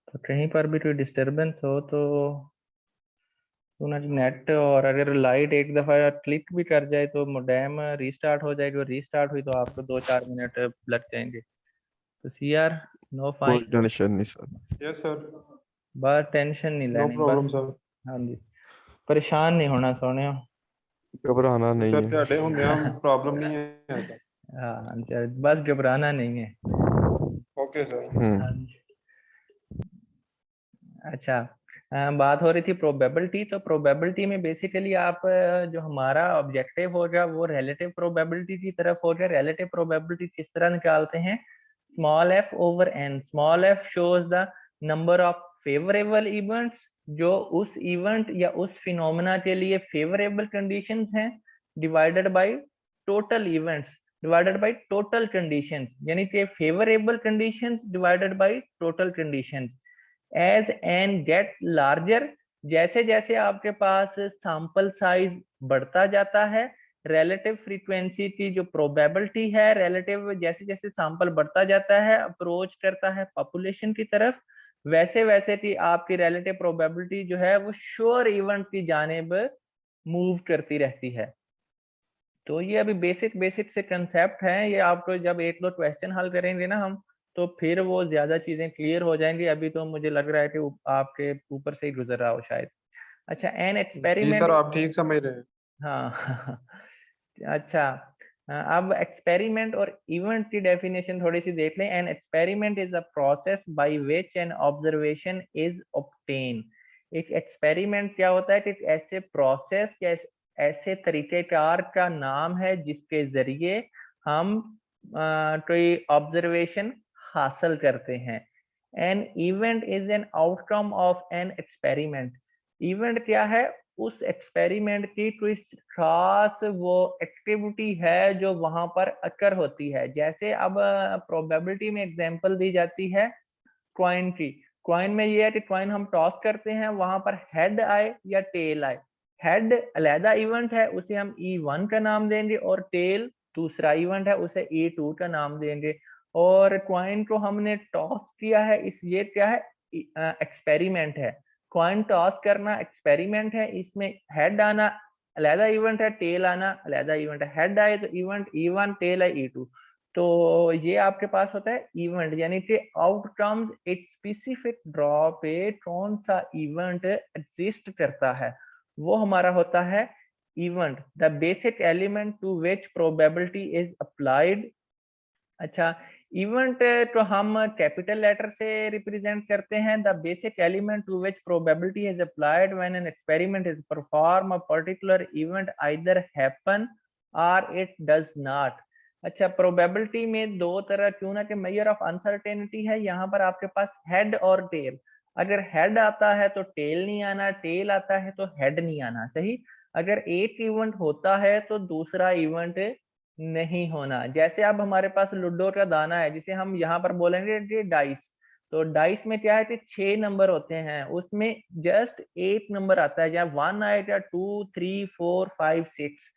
तो कहीं पर भी कोई डिस्टरबेंस हो तो नेट, और अगर लाइट एक दफा क्लिक भी कर जाए तो मोडेम रीस्टार्ट हो जाएगी, और रीस्टार्ट हुई तो आपको 2-4 मिनट लग जाएंगे। तो सी आर, नो कोई फाइन। टेंशन नहीं सर। Yes sir. बस टेंशन नहीं नो लेनी बस। Problem sir. हाँ जी, परेशान नहीं होना सोने। घबराना नहीं सर है। ਤੁਹਾਡੇ ਹੁੰਦਿਆਂ प्रॉब्लम नहीं है सर। हाँ बस घबराना नहीं है। Okay sir. हाँ जी। अच्छा, बात हो रही थी प्रोबेबिलिटी। तो प्रोबेबिलिटी में बेसिकली आप जो हमारा ऑब्जेक्टिव होगा वो रिलेटिव प्रोबेबिलिटी की तरफ होगा। रिलेटिव प्रोबेबिलिटी किस तरह निकालते हैं? Small F over N. Small F shows the number of favourable events, जो उस इवेंट या उस फिनोमेना के लिए फेवरेबल कंडीशंस हैं, divided by total events divided by total conditions, यानी कि favourable conditions divided by total conditions. As N get larger, जैसे जैसे आपके पास सैंपल साइज बढ़ता जाता है, रिलेटिव फ्रीक्वेंसी की जो प्रोबेबिलिटी है, रिलेटिव जैसे जैसे सैंपल बढ़ता जाता है, अप्रोच करता है पॉपुलेशन की तरफ, वैसे वैसे की आपकी रिलेटिव प्रोबेबिलिटी जो है वो श्योर इवेंट की जानिब मूव करती रहती है। तो ये अभी बेसिक बेसिक से कंसेप्ट हैं, ये आपको जब एक दो क्वेश्चन हल करेंगे ना हम, तो फिर वो ज्यादा चीजें क्लियर हो जाएंगी। अभी तो मुझे लग रहा है कि आपके ऊपर से ही गुजर रहा हो शायद। अच्छा, एन जी एक्सपेरिमेंट। सर आप ठीक समझ रहे हैं। हाँ अच्छा, अब एक्सपेरिमेंट और इवेंट की डेफिनेशन थोड़ी सी देख लें। N experiment is a process by which N observation is obtain. एक एक्सपेरिमेंट क्या होता है? कि एक ऐसे प्रोसेस या ऐसे तरीकेकार का नाम है जिसके जरिए हम कोई ऑब्जर्वेशन हासिल करते हैं। An event is an outcome of an experiment. Event क्या है? उस एक्सपेरिमेंट की कोई खास वो एक्टिविटी है जो वहां पर अकर होती है। जैसे अब प्रोबेबिलिटी में एग्जांपल दी जाती है क्वाइन की। क्वाइन में ये है कि क्वाइन हम टॉस करते हैं, वहां पर हेड आए या टेल आए। हेड अलहदा इवेंट है, उसे हम E1 का नाम देंगे, और टेल दूसरा इवेंट है, उसे E2 का नाम देंगे। और क्वाइन को हमने टॉस किया है, इस ये क्या है? एक्सपेरिमेंट है। क्वाइन टॉस करना एक्सपेरिमेंट है, इसमें हेड आना अलहदा इवेंट है, टेल आना अलहदा इवेंट है। हेड आए तो इवेंट E1, टेल है E2। तो ये आपके पास होता है इवेंट, यानी कि आउटकम्स एक स्पेसिफिक ड्रॉ पे कौन सा इवेंट एग्जिस्ट करता है, वो हमारा होता है event. The basic element to which probability is applied. अच्छा, इवेंट तो हम कैपिटल लेटर से रिप्रेजेंट करते हैं। The basic element to which probability is applied when an experiment is perform a particular event either happen और it does not. अच्छा, probability में दो तरह क्यों ना कि मेजर ऑफ अनसर्टेनिटी है। यहाँ पर आपके पास हेड और टेल। अगर हेड आता है तो टेल नहीं आना, टेल आता है तो हेड नहीं आना। सही। अगर एक इवेंट होता है तो दूसरा इवेंट नहीं होना। जैसे अब हमारे पास लूडो का दाना है, जिसे हम यहाँ पर बोलेंगे कि डाइस। तो डाइस में क्या है कि 6 नंबर होते हैं, उसमें जस्ट एक नंबर आता है, या 1 आएगा, 2, 3, 4, 5, 6।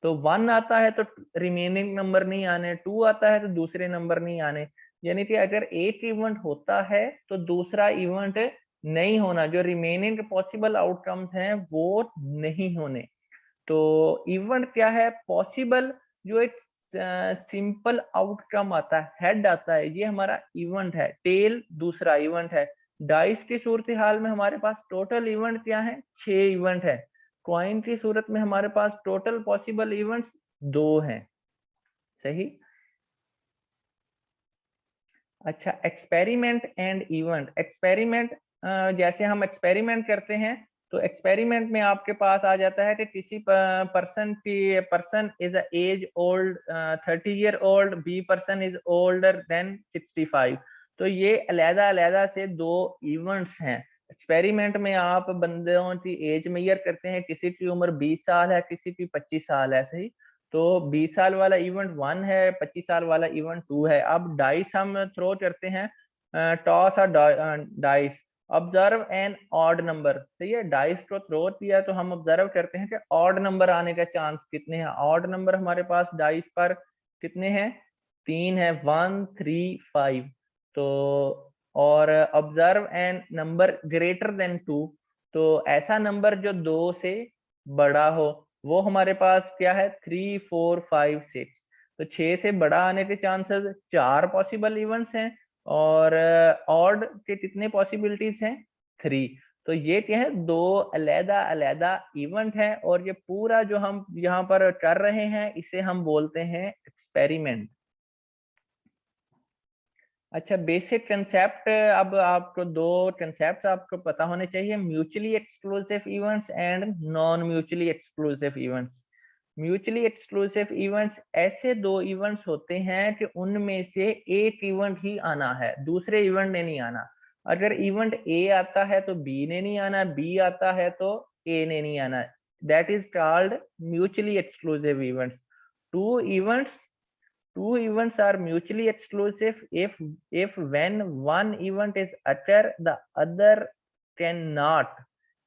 तो 1 आता है तो रिमेनिंग नंबर नहीं आने, 2 आता है तो दूसरे नंबर नहीं आने। यानी कि अगर एक इवेंट होता है तो दूसरा इवेंट नहीं होना, जो रिमेनिंग पॉसिबल आउटकम्स हैं वो नहीं होने। तो इवेंट क्या है? पॉसिबल जो एक सिंपल आउटकम आता है, हेड आता है, ये हमारा इवेंट है। टेल दूसरा इवेंट है। डाइस की सूरत हाल में हमारे पास टोटल इवेंट क्या है? 6 इवेंट है। क्वाइन की सूरत में हमारे पास टोटल पॉसिबल इवेंट्स 2 हैं। सही। अच्छा, एक्सपेरिमेंट एंड इवेंट। एक्सपेरिमेंट, जैसे हम एक्सपेरिमेंट करते हैं तो एक्सपेरिमेंट में आपके पास आ जाता है कि किसी person is as old 30 year old, B person is older than 65। तो ये अलहदा अलहदा से 2 इवेंट्स हैं। एक्सपेरिमेंट में आप बंदों की एज मेजर करते हैं, किसी की उम्र 20 साल है, किसी की 25 साल है। सही। तो 20 साल वाला इवेंट 1 है, 25 साल वाला इवेंट 2 है। अब डाइस हम थ्रो करते हैं, टॉस और dice. Observe an odd number. सही है, डाइस को थ्रो किया तो हम ऑब्जर्व करते हैं कि ऑड नंबर आने का चांस कितने हैं। ऑड नंबर हमारे पास डाइस पर कितने हैं? 3 है, 1, 3, 5। तो और observe an number greater than 2, तो ऐसा नंबर जो 2 से बड़ा हो, वो हमारे पास क्या है 3, 4, 5, 6। तो 6 से बड़ा आने के चांसेस 4 पॉसिबल इवेंट्स हैं, और ऑड के कितने पॉसिबिलिटीज हैं 3। तो ये क्या है 2 अलग अलग इवेंट है, और ये पूरा जो हम यहाँ पर कर रहे हैं इसे हम बोलते हैं एक्सपेरिमेंट। अच्छा, बेसिक कंसेप्ट, अब आपको दो कंसेप्ट आपको पता होने चाहिए, mutually exclusive events and non mutually exclusive events. Mutually exclusive events ऐसे दो इवेंट्स होते हैं कि उनमें से एक इवेंट ही आना है, दूसरे इवेंट ने नहीं आना। अगर इवेंट ए आता है तो बी ने नहीं आना, बी आता है तो ए ने नहीं आना। That is called mutually exclusive events. Two events Two events are mutually exclusive if when one event is occur the other cannot,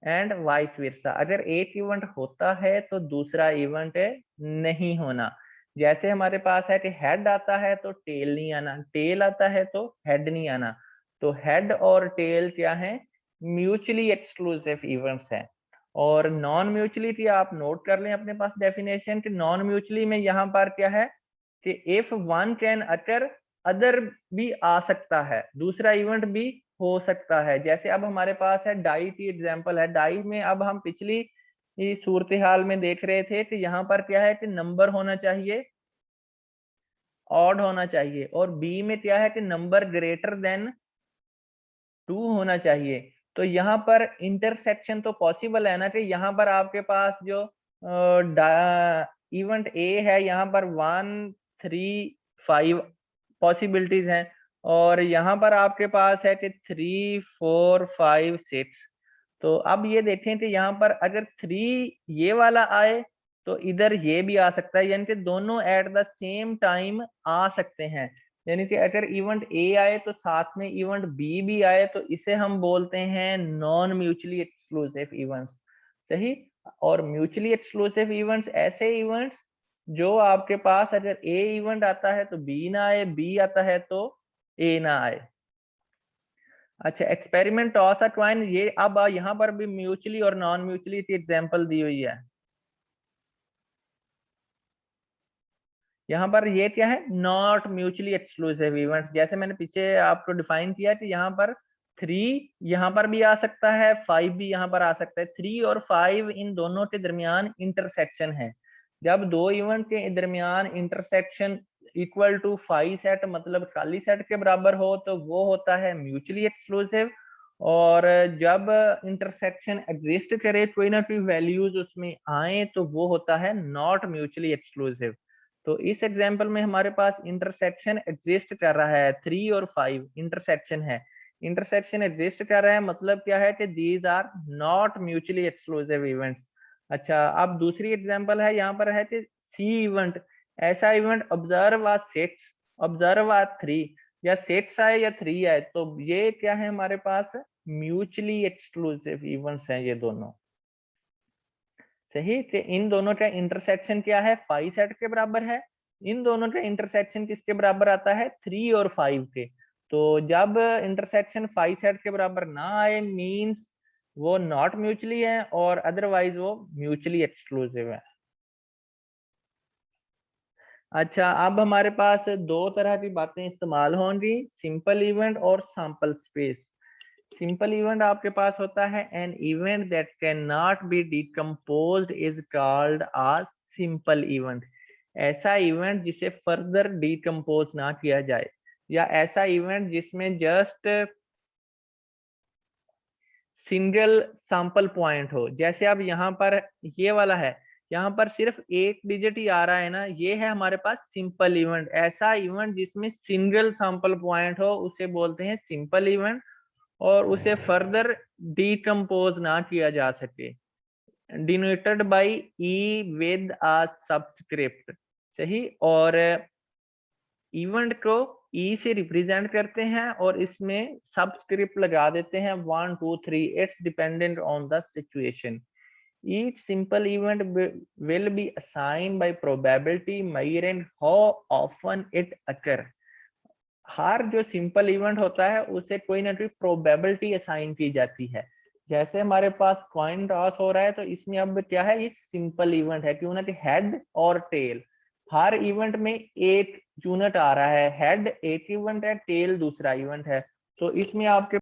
and vice versa। अगर एक इवेंट होता है तो दूसरा इवेंट नहीं होना। जैसे हमारे पास है कि हेड आता है तो टेल नहीं आना, टेल आता है तो हेड नहीं आना। तो हेड और टेल क्या है, म्यूचुअली एक्सक्लूसिव इवेंट्स है। और नॉन म्यूचुअली आप नोट कर लें अपने पास डेफिनेशन कि नॉन म्यूचुअली में यहाँ पर क्या है कि if one can occur other भी आ सकता है, दूसरा इवेंट भी हो सकता है। जैसे अब हमारे पास है डाई की एग्जांपल है, डाई में अब हम पिछली सूरत हाल में देख रहे थे कि यहाँ पर क्या है कि नंबर होना चाहिए ऑड होना चाहिए, और बी में क्या है कि नंबर ग्रेटर देन 2 होना चाहिए। तो यहाँ पर इंटरसेक्शन तो पॉसिबल है ना, कि यहाँ पर आपके पास जो इवेंट ए है यहाँ पर 1, 3, 5 पॉसिबिलिटीज हैं, और यहाँ पर आपके पास है कि 3, 4, 5, 6। तो अब ये देखें कि यहाँ पर अगर 3 ये वाला आए तो इधर ये भी आ सकता है, यानी कि दोनों एट द सेम टाइम आ सकते हैं। यानी कि अगर इवेंट ए आए तो साथ में इवेंट बी भी आए, तो इसे हम बोलते हैं नॉन म्यूचुअली एक्सक्लूसिव इवेंट्स। सही। और म्यूचुअली एक्सक्लूसिव इवेंट्स ऐसे इवेंट्स जो आपके पास अगर ए इवेंट आता है तो बी ना आए, बी आता है तो ए ना आए। अच्छा, एक्सपेरिमेंट टॉस अ कॉइन, ये अब यहाँ पर भी म्यूचुअली और नॉन म्यूचुअली की एग्जांपल दी हुई है। यहाँ पर ये क्या है, नॉट म्यूचुअली एक्सक्लूसिव इवेंट्स। जैसे मैंने पीछे आपको डिफाइन किया कि यहाँ पर 3 यहाँ पर भी आ सकता है, 5 भी यहाँ पर आ सकता है। 3 और 5 इन दोनों के दरमियान इंटरसेक्शन है। जब दो इवेंट के दरमियान इंटरसेक्शन इक्वल टू 5 सेट मतलब खाली सेट के बराबर हो तो वो होता है म्यूचुअली एक्सक्लूसिव। और जब इंटरसेक्शन एग्जिस्ट करे, कोई ना कोई वैल्यूज उसमें आए, तो वो होता है नॉट म्यूचुअली एक्सक्लूसिव। तो इस एग्जांपल में हमारे पास इंटरसेक्शन एग्जिस्ट कर रहा है, 3 और 5 इंटरसेक्शन है। इंटरसेक्शन एग्जिस्ट कर रहा है मतलब क्या है कि these are not mutually exclusive events. अच्छा, अब दूसरी एग्जांपल है, यहाँ पर है कि सी इवेंट, ऐसा event observe a 6, observe a 3, या 6 आए या 3 आए, तो ये क्या है हमारे पास म्यूचुअली एक्सक्लूसिव इवेंट्स हैं ये दोनों। सही। कि इन दोनों का इंटरसेक्शन क्या है, 5 सेट के बराबर है। इन दोनों का इंटरसेक्शन किसके बराबर आता है, 3 और 5 के। तो जब इंटरसेक्शन 5 सेट के बराबर ना आए मींस वो नॉट म्यूचुअली है, और अदरवाइज वो म्यूचुअली एक्सक्लूसिव है। अच्छा, अब हमारे पास दो तरह की बातें इस्तेमाल होंगी, सिंपल इवेंट और सैंपल स्पेस। सिंपल इवेंट आपके पास होता है an event that can not be decomposed is called a simple event. ऐसा इवेंट जिसे फर्दर डिकम्पोज ना किया जाए, या ऐसा इवेंट जिसमें जस्ट सिंगल सैंपल पॉइंट हो। जैसे अब यहाँ पर ये वाला है, यहाँ पर सिर्फ एक डिजिट ही आ रहा है ना, ये है हमारे पास सिंपल इवेंट। ऐसा इवेंट जिसमें सिंगल सैंपल पॉइंट हो उसे बोलते हैं सिंपल इवेंट, और उसे फर्दर डिकम्पोज ना किया जा सके। Denoted by E with a subscript. सही। और इवेंट को ई से रिप्रेजेंट करते हैं और इसमें सबस्क्रिप्ट लगा देते हैं 1, 2, 3। It's dependent on the situation. Each simple event will be assigned by probability measuring how often it occurs. हर जो सिंपल इवेंट होता है उसे कोई ना कोई प्रोबेबिलिटी असाइन की जाती है। जैसे हमारे पास कॉइन टॉस हो रहा है तो इसमें अब क्या है, ये सिंपल इवेंट है, क्यों ना कि हेड और टेल। हर इवेंट में एक यूनिट आ रहा है, हेड एक इवेंट है, टेल दूसरा इवेंट है, तो इसमें आपके